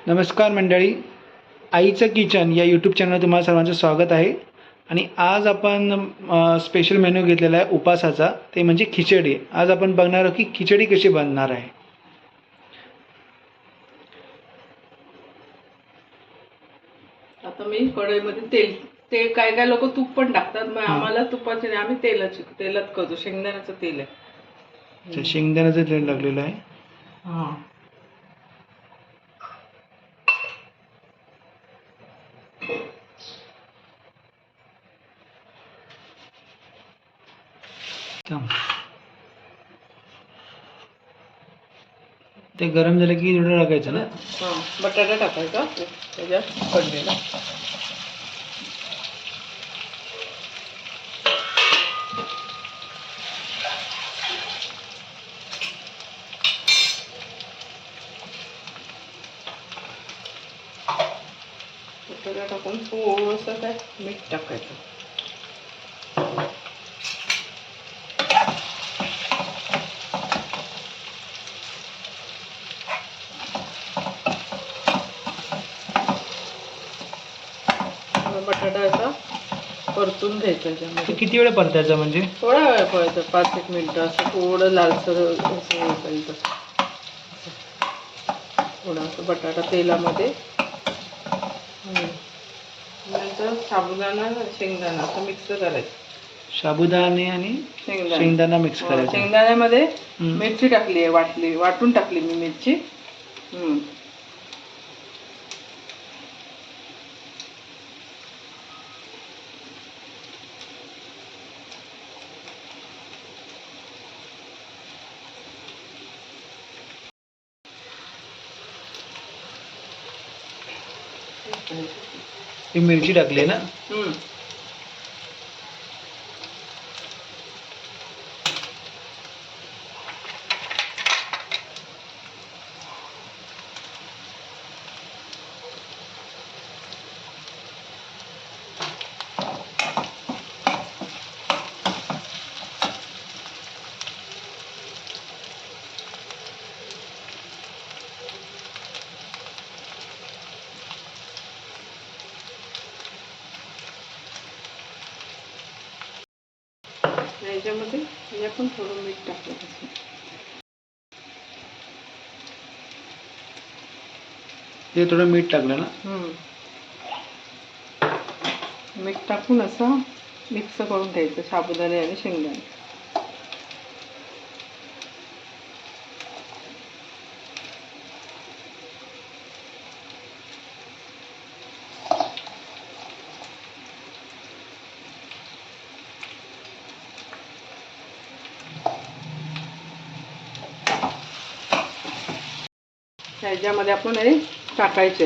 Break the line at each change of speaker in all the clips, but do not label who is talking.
नमस्कार मंडळी, आईचं किचन या यूट्यूब चॅनलवर तुम्हाला सर्वांचं स्वागत आहे. आणि आज आपण स्पेशल मेनू घेतलेला आहे उपासाचा, ते म्हणजे खिचडी. आज आपण बघणार आहोत की खिचडी कशी बनणार आहे.
आता मी कढईमध्ये तेल काय काय लोक तूप पण टाकतात, मग आम्हाला तुपाचे नाही, आम्ही तेलात करतो. शेंगदाण्याचं तेल आहे.
शेंगदाण्याचं तेल लागलेलं आहे.
हां,
ते गरम झालं की थोडं टाकायचं ना.
बटाटा टाकायचा त्याच्यात पडलेला. बटाटा टाकून थोडंसं काय मीठ टाकायचं. बटाटा असा परतून घ्यायचा. त्याच्यामध्ये
किती वेळ परतायचं म्हणजे?
थोडा वेळ पळायचं, 5-1 मिनिटं, असं थोडं लालसर असं होईपर्यंत. थोडा असं बटाटा तेलामध्ये. नंतर साबुदाणा शेंगदाणा असं मिक्स करायचं.
साबुदाणे आणि शेंगदाणा मिक्स करायचं.
शेंगदाण्यामध्ये मिरची टाकली आहे, वाटून टाकली मी मिरची.
ही मिरची टाकली ना.
याच्यामध्ये आपण थोडं मीठ टाकायचं.
ते थोडं मीठ टाकलं ना.
मीठ टाकून असं मिक्स करून घ्यायचं साबुदाणे आणि शेंगदाणे. ह्याच्यामध्ये आपण हे टाकायचे.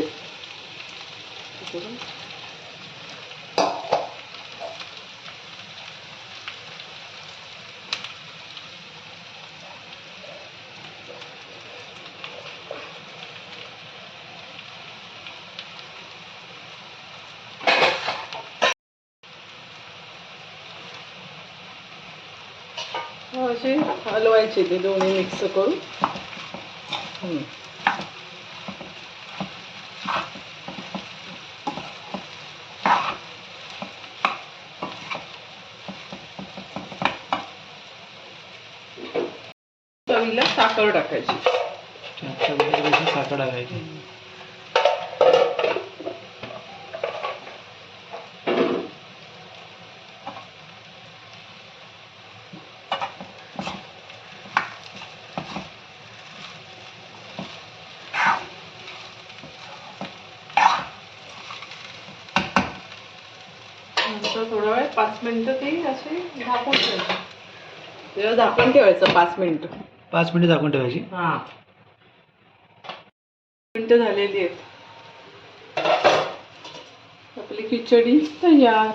असे हलवायचे ते दोन्ही मिक्स करून. चवीला साखर टाकायची.
साखर टाकायची.
नंतर थोडा वेळ 5 मिनिटं ते असे झाकून ठेवायचं. त्याला झाकून ठेवायचं 5 मिनिटं.
5 मिनिटं झाकून ठेवायची.
हां, मिनिटं झालेली आहेत. आपली खिचडी तयार.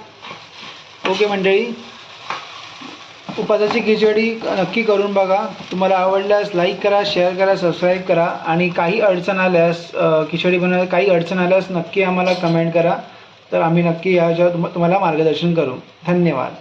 ओके मंडळी, उपासाची खिचडी नक्की करून बघा. तुम्हाला आवडल्यास लाईक करा, शेअर करा, सबस्क्राईब करा. आणि काही अडचण आल्यास, खिचडी बनवायला काही अडचण आल्यास नक्की आम्हाला कमेंट करा. तर आम्ही नक्की याच्यावर तुम्हाला मार्गदर्शन करू. धन्यवाद.